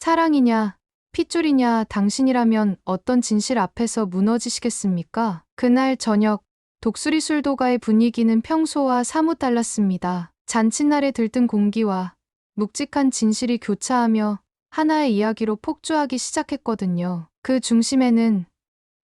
사랑이냐, 핏줄이냐, 당신이라면 어떤 진실 앞에서 무너지시겠습니까? 그날 저녁, 독수리 술도가의 분위기는 평소와 사뭇 달랐습니다. 잔칫날에 들뜬 공기와 묵직한 진실이 교차하며 하나의 이야기로 폭주하기 시작했거든요. 그 중심에는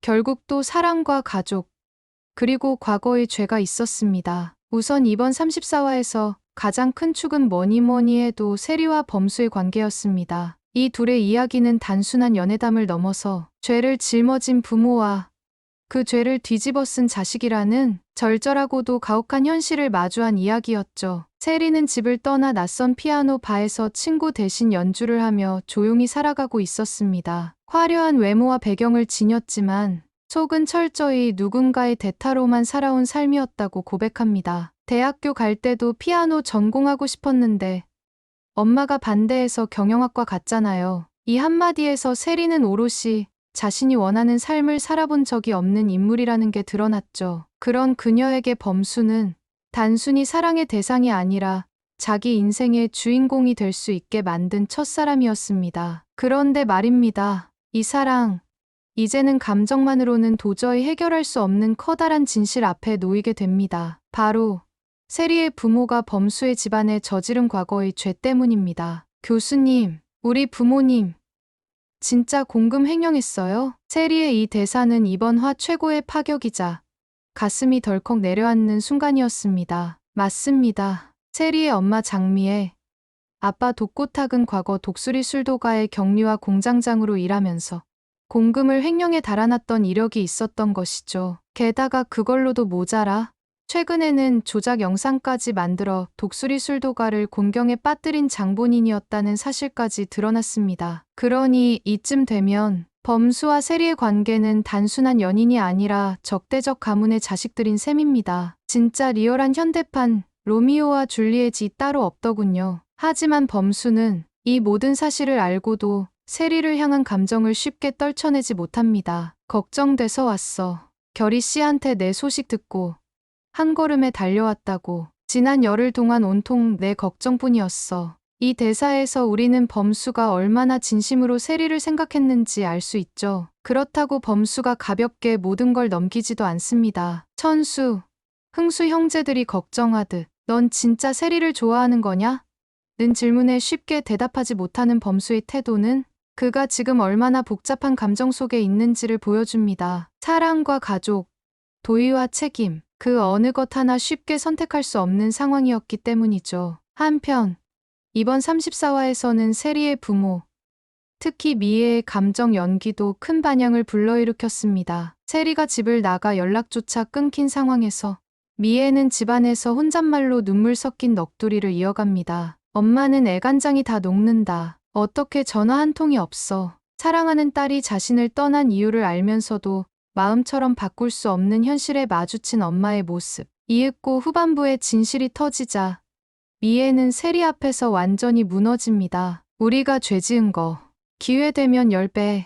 결국 또 사랑과 가족, 그리고 과거의 죄가 있었습니다. 우선 이번 34화에서 가장 큰 축은 뭐니 해도 세리와 범수의 관계였습니다. 이 둘의 이야기는 단순한 연애담을 넘어서 죄를 짊어진 부모와 그 죄를 뒤집어 쓴 자식이라는 절절하고도 가혹한 현실을 마주한 이야기였죠. 세리는 집을 떠나 낯선 피아노 바에서 친구 대신 연주를 하며 조용히 살아가고 있었습니다. 화려한 외모와 배경을 지녔지만 속은 철저히 누군가의 대타로만 살아온 삶이었다고 고백합니다. 대학교 갈 때도 피아노 전공하고 싶었는데 엄마가 반대해서 경영학과 갔잖아요. 이 한마디에서 세리는 오롯이 자신이 원하는 삶을 살아본 적이 없는 인물이라는 게 드러났죠. 그런 그녀에게 범수는 단순히 사랑의 대상이 아니라 자기 인생의 주인공이 될 수 있게 만든 첫사람이었습니다. 그런데 말입니다. 이 사랑, 이제는 감정만으로는 도저히 해결할 수 없는 커다란 진실 앞에 놓이게 됩니다. 바로 세리의 부모가 범수의 집안에 저지른 과거의 죄 때문입니다. 교수님, 우리 부모님 진짜 공금 횡령했어요? 세리의 이 대사는 이번 화 최고의 파격이자 가슴이 덜컥 내려앉는 순간이었습니다. 맞습니다. 세리의 엄마 장미애, 아빠 독고탁은 과거 독수리 술도가의 격리와 공장장으로 일하면서 공금을 횡령에 달아났던 이력이 있었던 것이죠. 게다가 그걸로도 모자라 최근에는 조작 영상까지 만들어 독수리 술도가를 곤경에 빠뜨린 장본인이었다는 사실까지 드러났습니다. 그러니 이쯤 되면 범수와 세리의 관계는 단순한 연인이 아니라 적대적 가문의 자식들인 셈입니다. 진짜 리얼한 현대판 로미오와 줄리엣이 따로 없더군요. 하지만 범수는 이 모든 사실을 알고도 세리를 향한 감정을 쉽게 떨쳐내지 못합니다. 걱정돼서 왔어. 결희 씨한테 내 소식 듣고 한 걸음에 달려왔다고. 지난 열흘 동안 온통 내 걱정뿐이었어. 이 대사에서 우리는 범수가 얼마나 진심으로 세리를 생각했는지 알 수 있죠. 그렇다고 범수가 가볍게 모든 걸 넘기지도 않습니다. 천수, 흥수 형제들이 걱정하듯 넌 진짜 세리를 좋아하는 거냐? 는 질문에 쉽게 대답하지 못하는 범수의 태도는 그가 지금 얼마나 복잡한 감정 속에 있는지를 보여줍니다. 사랑과 가족, 도의와 책임, 그 어느 것 하나 쉽게 선택할 수 없는 상황이었기 때문이죠. 한편 이번 34화에서는 세리의 부모, 특히 미애의 감정 연기도 큰 반향을 불러일으켰습니다. 세리가 집을 나가 연락조차 끊긴 상황에서 미애는 집안에서 혼잣말로 눈물 섞인 넋두리를 이어갑니다. 엄마는 애간장이 다 녹는다. 어떻게 전화 한 통이 없어. 사랑하는 딸이 자신을 떠난 이유를 알면서도 마음처럼 바꿀 수 없는 현실에 마주친 엄마의 모습. 이윽고 후반부에 진실이 터지자 미애는 세리 앞에서 완전히 무너집니다. 우리가 죄 지은 거 기회되면 10배,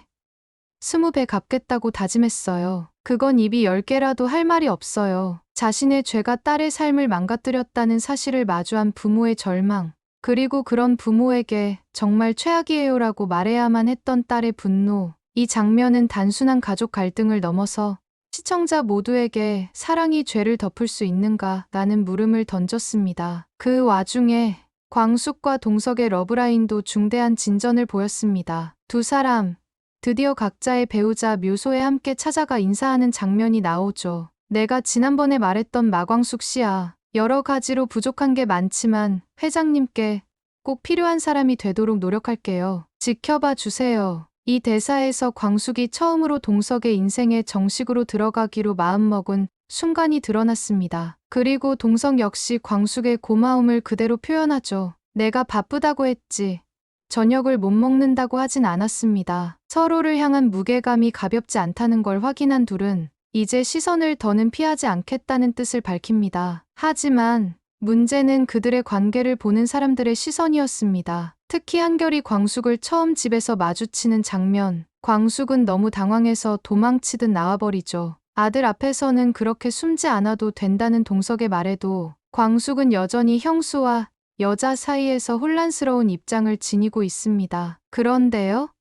20배 갚겠다고 다짐했어요. 그건 입이 10개라도 할 말이 없어요. 자신의 죄가 딸의 삶을 망가뜨렸다는 사실을 마주한 부모의 절망, 그리고 그런 부모에게 정말 최악이에요라고 말해야만 했던 딸의 분노. 이 장면은 단순한 가족 갈등을 넘어서 시청자 모두에게 사랑이 죄를 덮을 수 있는가 라는 물음을 던졌습니다. 그 와중에 광숙과 동석의 러브라인도 중대한 진전을 보였습니다. 두 사람, 드디어 각자의 배우자 묘소에 함께 찾아가 인사하는 장면이 나오죠. 내가 지난번에 말했던 마광숙 씨야. 여러 가지로 부족한 게 많지만 회장님께 꼭 필요한 사람이 되도록 노력할게요. 지켜봐 주세요. 이 대사에서 광숙이 처음으로 동석의 인생에 정식으로 들어가기로 마음먹은 순간이 드러났습니다. 그리고 동석 역시 광숙의 고마움을 그대로 표현하죠. 내가 바쁘다고 했지. 저녁을 못 먹는다고 하진 않았습니다. 서로를 향한 무게감이 가볍지 않다는 걸 확인한 둘은 이제 시선을 더는 피하지 않겠다는 뜻을 밝힙니다. 하지만 문제는 그들의 관계를 보는 사람들의 시선이었습니다. 특히 한결이 광숙을 처음 집에서 마주치는 장면. 광숙은 너무 당황해서 도망치듯 나와버리죠. 아들 앞에서는 그렇게 숨지 않아도 된다는 동석의 말에도 광숙은 여전히 형수와 여자 사이에서 혼란스러운 입장을 지니고 있습니다. 그런데요?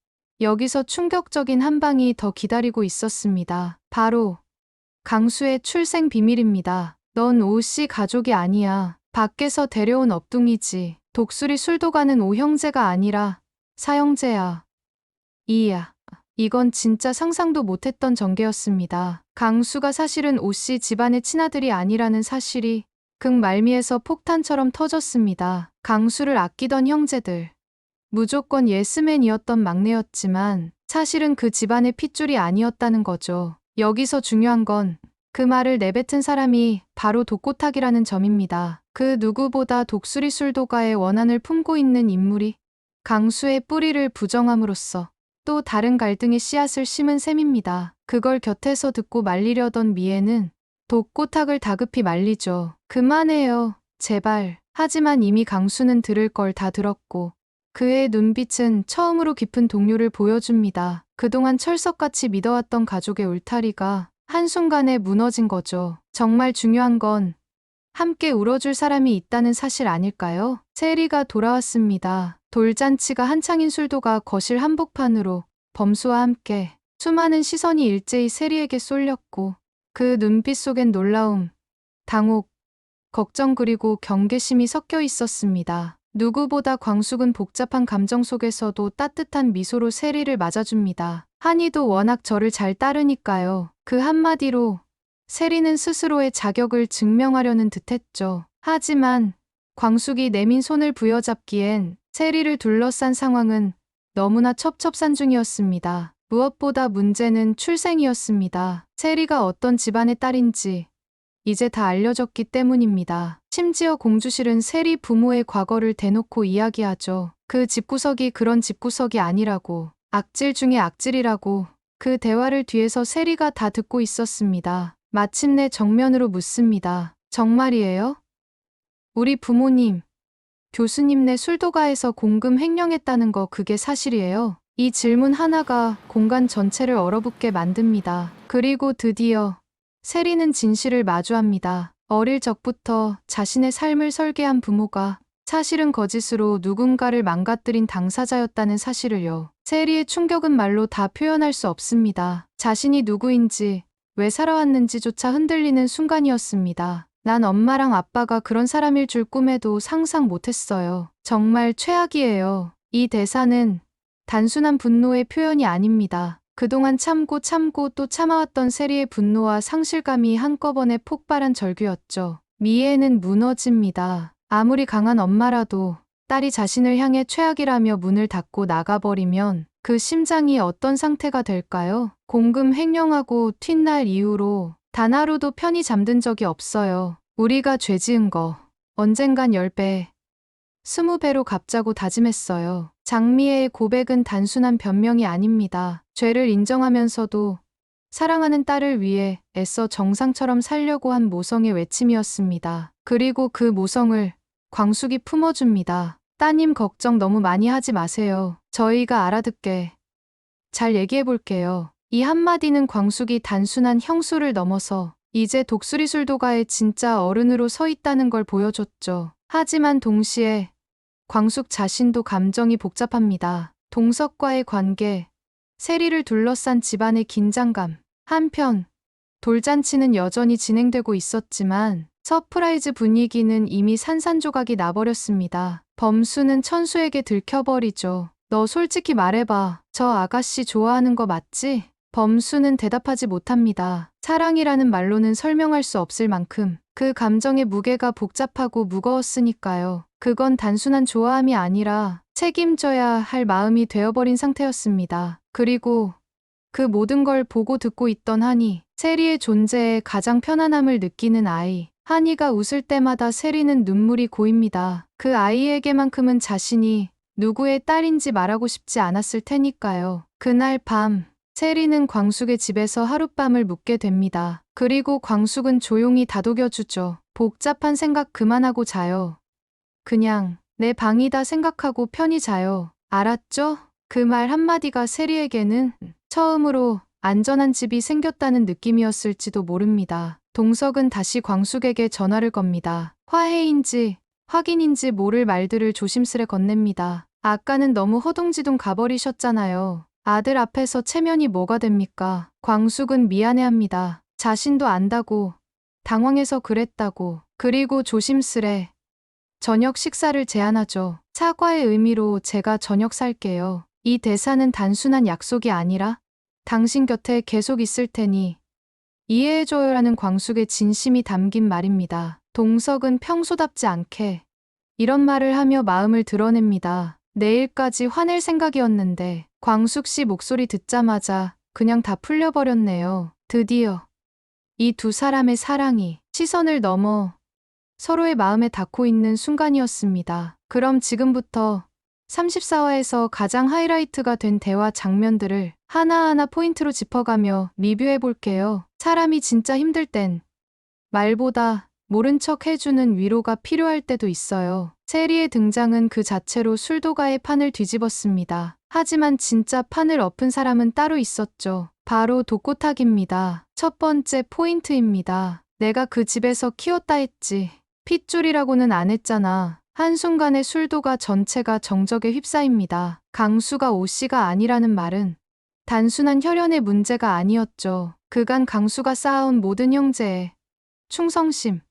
여기서 충격적인 한 방이 더 기다리고 있었습니다. 바로 강수의 출생 비밀입니다. 넌 오씨 가족이 아니야. 밖에서 데려온 업둥이지. 독수리 술도가는 오형제가 아니라 사형제야. 이야. 이건 진짜 상상도 못했던 전개였습니다. 강수가 사실은 오씨 집안의 친아들이 아니라는 사실이 극말미에서 폭탄처럼 터졌습니다. 강수를 아끼던 형제들. 무조건 예스맨이었던 막내였지만 사실은 그 집안의 핏줄이 아니었다는 거죠. 여기서 중요한 건 그 말을 내뱉은 사람이 바로 독고탁이라는 점입니다. 그 누구보다 독수리 술도가의 원한을 품고 있는 인물이 강수의 뿌리를 부정함으로써 또 다른 갈등의 씨앗을 심은 셈입니다. 그걸 곁에서 듣고 말리려던 미애는 독고탁을 다급히 말리죠. 그만해요. 제발. 하지만 이미 강수는 들을 걸 다 들었고 그의 눈빛은 처음으로 깊은 동요를 보여줍니다. 그동안 철석같이 믿어왔던 가족의 울타리가 한순간에 무너진 거죠. 정말 중요한 건 함께 울어줄 사람이 있다는 사실 아닐까요? 세리가 돌아왔습니다. 돌잔치가 한창인 술도가 거실 한복판으로 범수와 함께 수많은 시선이 일제히 세리에게 쏠렸고 그 눈빛 속엔 놀라움, 당혹, 걱정 그리고 경계심이 섞여 있었습니다. 누구보다 광숙은 복잡한 감정 속에서도 따뜻한 미소로 세리를 맞아줍니다. 한이도 워낙 저를 잘 따르니까요. 그 한마디로 세리는 스스로의 자격을 증명하려는 듯했죠. 하지만 광숙이 내민 손을 부여잡기엔 세리를 둘러싼 상황은 너무나 첩첩산중이었습니다. 무엇보다 문제는 출생이었습니다. 세리가 어떤 집안의 딸인지 이제 다 알려졌기 때문입니다. 심지어 공주실은 세리 부모의 과거를 대놓고 이야기하죠. 그 집구석이 그런 집구석이 아니라고, 악질 중에 악질이라고. 그 대화를 뒤에서 세리가 다 듣고 있었습니다. 마침내 정면으로 묻습니다. 정말이에요? 우리 부모님, 교수님네 술도가에서 공금 횡령했다는 거 그게 사실이에요? 이 질문 하나가 공간 전체를 얼어붙게 만듭니다. 그리고 드디어 세리는 진실을 마주합니다. 어릴 적부터 자신의 삶을 설계한 부모가 사실은 거짓으로 누군가를 망가뜨린 당사자였다는 사실을요. 세리의 충격은 말로 다 표현할 수 없습니다. 자신이 누구인지, 왜 살아왔는지조차 흔들리는 순간이었습니다. 난 엄마랑 아빠가 그런 사람일 줄 꿈에도 상상 못했어요. 정말 최악이에요. 이 대사는 단순한 분노의 표현이 아닙니다. 그동안 참고 또 참아왔던 세리의 분노와 상실감이 한꺼번에 폭발한 절규였죠. 미애는 무너집니다. 아무리 강한 엄마라도 딸이 자신을 향해 최악이라며 문을 닫고 나가버리면 그 심장이 어떤 상태가 될까요? 공금 횡령하고 튄 날 이후로 단 하루도 편히 잠든 적이 없어요. 우리가 죄 지은 거 언젠간 10배, 20배로 갚자고 다짐했어요. 장미애의 고백은 단순한 변명이 아닙니다. 죄를 인정하면서도 사랑하는 딸을 위해 애써 정상처럼 살려고 한 모성의 외침이었습니다. 그리고 그 모성을 광숙이 품어줍니다. 따님 걱정 너무 많이 하지 마세요. 저희가 알아듣게 잘 얘기해볼게요. 이 한마디는 광숙이 단순한 형수를 넘어서 이제 독수리 술도가의 진짜 어른으로 서 있다는 걸 보여줬죠. 하지만 동시에 광숙 자신도 감정이 복잡합니다. 동석과의 관계, 세리를 둘러싼 집안의 긴장감. 한편 돌잔치는 여전히 진행되고 있었지만 서프라이즈 분위기는 이미 산산조각이 나버렸습니다. 범수는 천수에게 들켜버리죠. 너 솔직히 말해봐. 저 아가씨 좋아하는 거 맞지? 범수는 대답하지 못합니다. 사랑이라는 말로는 설명할 수 없을 만큼 그 감정의 무게가 복잡하고 무거웠으니까요. 그건 단순한 좋아함이 아니라 책임져야 할 마음이 되어버린 상태였습니다. 그리고 그 모든 걸 보고 듣고 있던 한이, 세리의 존재에 가장 편안함을 느끼는 아이. 한이가 웃을 때마다 세리는 눈물이 고입니다. 그 아이에게만큼은 자신이 누구의 딸인지 말하고 싶지 않았을 테니까요. 그날 밤, 세리는 광숙의 집에서 하룻밤을 묵게 됩니다. 그리고 광숙은 조용히 다독여주죠. 복잡한 생각 그만하고 자요. 그냥 내 방이다 생각하고 편히 자요. 알았죠? 그 말 한마디가 세리에게는 처음으로 안전한 집이 생겼다는 느낌이었을지도 모릅니다. 동석은 다시 광숙에게 전화를 겁니다. 화해인지 확인인지 모를 말들을 조심스레 건넵니다. 아까는 너무 허둥지둥 가버리셨잖아요. 아들 앞에서 체면이 뭐가 됩니까? 광숙은 미안해합니다. 자신도 안다고, 당황해서 그랬다고. 그리고 조심스레 저녁 식사를 제안하죠. 사과의 의미로 제가 저녁 살게요. 이 대사는 단순한 약속이 아니라 당신 곁에 계속 있을 테니 이해해줘요라는 광숙의 진심이 담긴 말입니다. 동석은 평소답지 않게 이런 말을 하며 마음을 드러냅니다. 내일까지 화낼 생각이었는데 광숙 씨 목소리 듣자마자 그냥 다 풀려버렸네요. 드디어 이 두 사람의 사랑이 시선을 넘어 서로의 마음에 닿고 있는 순간이었습니다. 그럼 지금부터 34화에서 가장 하이라이트가 된 대화 장면들을 하나하나 포인트로 짚어가며 리뷰해 볼게요. 사람이 진짜 힘들 땐 말보다 모른 척 해주는 위로가 필요할 때도 있어요. 세리의 등장은 그 자체로 술도가의 판을 뒤집었습니다. 하지만 진짜 판을 엎은 사람은 따로 있었죠. 바로 독고탁입니다. 첫 번째 포인트입니다. 내가 그 집에서 키웠다 했지. 핏줄이라고는 안 했잖아. 한순간에 술도가 전체가 정적에 휩싸입니다. 강수가 오씨가 아니라는 말은 단순한 혈연의 문제가 아니었죠. 그간 강수가 쌓아온 모든 형제의 충성심,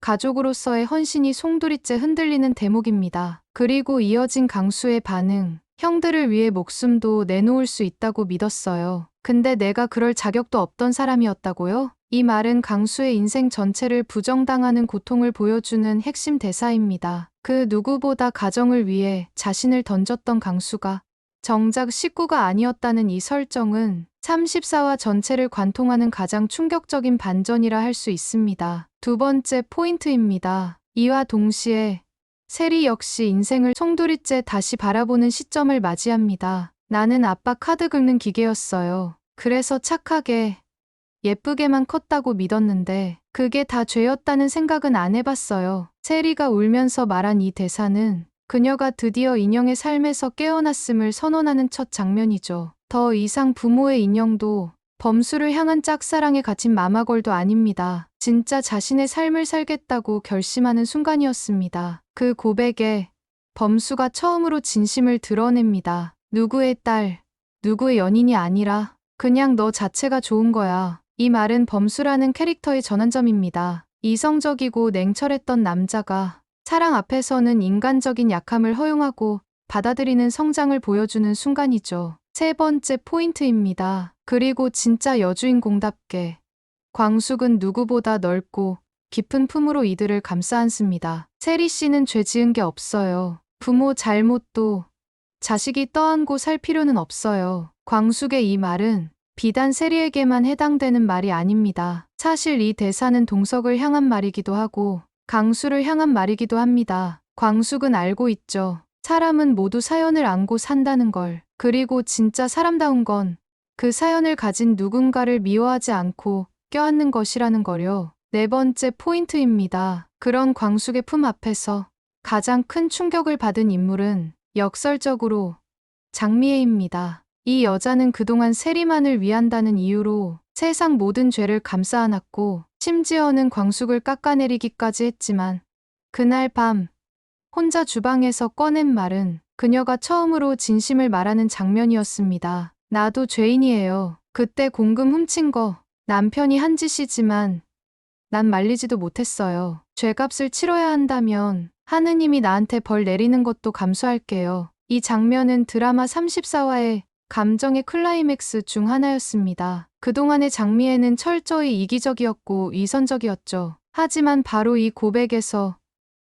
가족으로서의 헌신이 송두리째 흔들리는 대목입니다. 그리고 이어진 강수의 반응, 형들을 위해 목숨도 내놓을 수 있다고 믿었어요. 근데 내가 그럴 자격도 없던 사람이었다고요? 이 말은 강수의 인생 전체를 부정당하는 고통을 보여주는 핵심 대사입니다. 그 누구보다 가정을 위해 자신을 던졌던 강수가 정작 식구가 아니었다는 이 설정은 34화 전체를 관통하는 가장 충격적인 반전이라 할 수 있습니다. 두 번째 포인트입니다. 이와 동시에 세리 역시 인생을 송두리째 다시 바라보는 시점을 맞이합니다. 나는 아빠 카드 긁는 기계였어요. 그래서 착하게 예쁘게만 컸다고 믿었는데 그게 다 죄였다는 생각은 안 해봤어요. 세리가 울면서 말한 이 대사는 그녀가 드디어 인형의 삶에서 깨어났음을 선언하는 첫 장면이죠. 더 이상 부모의 인형도 범수를 향한 짝사랑에 갇힌 마마걸도 아닙니다. 진짜 자신의 삶을 살겠다고 결심하는 순간이었습니다. 그 고백에 범수가 처음으로 진심을 드러냅니다. 누구의 딸, 누구의 연인이 아니라 그냥 너 자체가 좋은 거야. 이 말은 범수라는 캐릭터의 전환점입니다. 이성적이고 냉철했던 남자가 사랑 앞에서는 인간적인 약함을 허용하고 받아들이는 성장을 보여주는 순간이죠. 세 번째 포인트입니다. 그리고 진짜 여주인공답게 광숙은 누구보다 넓고 깊은 품으로 이들을 감싸 안습니다. 세리 씨는 죄 지은 게 없어요. 부모 잘못도 자식이 떠안고 살 필요는 없어요. 광숙의 이 말은 비단 세리에게만 해당되는 말이 아닙니다. 사실 이 대사는 동석을 향한 말이기도 하고 강수를 향한 말이기도 합니다. 광숙은 알고 있죠. 사람은 모두 사연을 안고 산다는 걸. 그리고 진짜 사람다운 건 그 사연을 가진 누군가를 미워하지 않고 껴안는 것이라는 거요. 네 번째 포인트입니다. 그런 광숙의 품 앞에서 가장 큰 충격을 받은 인물은 역설적으로 장미애입니다. 이 여자는 그동안 세리만을 위한다는 이유로 세상 모든 죄를 감싸 안았고 심지어는 광숙을 깎아내리기까지 했지만 그날 밤 혼자 주방에서 꺼낸 말은 그녀가 처음으로 진심을 말하는 장면이었습니다. 나도 죄인이에요. 그때 공금 훔친 거 남편이 한 짓이지만 난 말리지도 못했어요. 죄값을 치러야 한다면 하느님이 나한테 벌 내리는 것도 감수할게요. 이 장면은 드라마 34화의 감정의 클라이맥스 중 하나였습니다. 그동안의 장미애는 철저히 이기적이었고 위선적이었죠. 하지만 바로 이 고백에서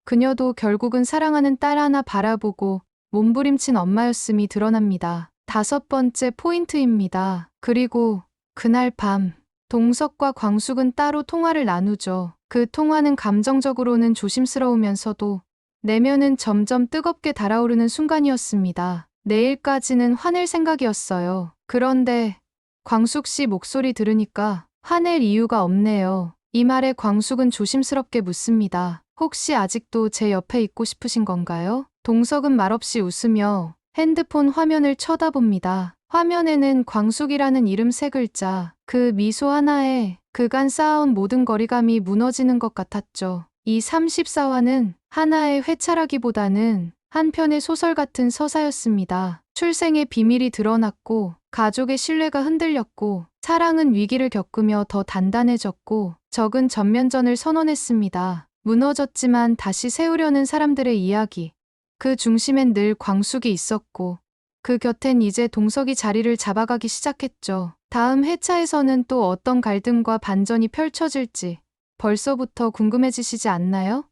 그녀도 결국은 사랑하는 딸 하나 바라보고 몸부림친 엄마였음이 드러납니다. 다섯 번째 포인트입니다. 그리고 그날 밤 동석과 광숙은 따로 통화를 나누죠. 그 통화는 감정적으로는 조심스러우면서도 내면은 점점 뜨겁게 달아오르는 순간이었습니다. 내일까지는 화낼 생각이었어요. 그런데 광숙 씨 목소리 들으니까 화낼 이유가 없네요. 이 말에 광숙은 조심스럽게 묻습니다. 혹시 아직도 제 옆에 있고 싶으신 건가요? 동석은 말없이 웃으며 핸드폰 화면을 쳐다봅니다. 화면에는 광숙이라는 이름 세 글자, 그 미소 하나에 그간 쌓아온 모든 거리감이 무너지는 것 같았죠. 이 34화는 하나의 회차라기보다는 한 편의 소설 같은 서사였습니다. 출생의 비밀이 드러났고, 가족의 신뢰가 흔들렸고, 사랑은 위기를 겪으며 더 단단해졌고, 적은 전면전을 선언했습니다. 무너졌지만 다시 세우려는 사람들의 이야기. 그 중심엔 늘 광숙이 있었고, 그 곁엔 이제 동석이 자리를 잡아가기 시작했죠. 다음 회차에서는 또 어떤 갈등과 반전이 펼쳐질지 벌써부터 궁금해지시지 않나요?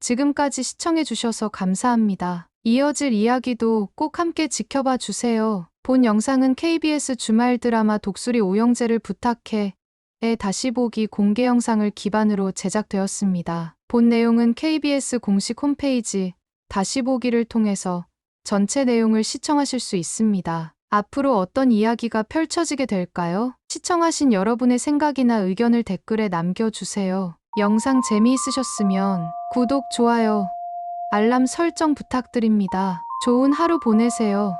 지금까지 시청해주셔서 감사합니다. 이어질 이야기도 꼭 함께 지켜봐 주세요. 본 영상은 KBS 주말 드라마 독수리 오영재를 부탁해 의 다시 보기 공개 영상을 기반으로 제작되었습니다. 본 내용은 KBS 공식 홈페이지 다시 보기를 통해서 전체 내용을 시청하실 수 있습니다. 앞으로 어떤 이야기가 펼쳐지게 될까요? 시청하신 여러분의 생각이나 의견을 댓글에 남겨주세요. 영상 재미있으셨으면 구독, 좋아요, 알람 설정 부탁드립니다. 좋은 하루 보내세요.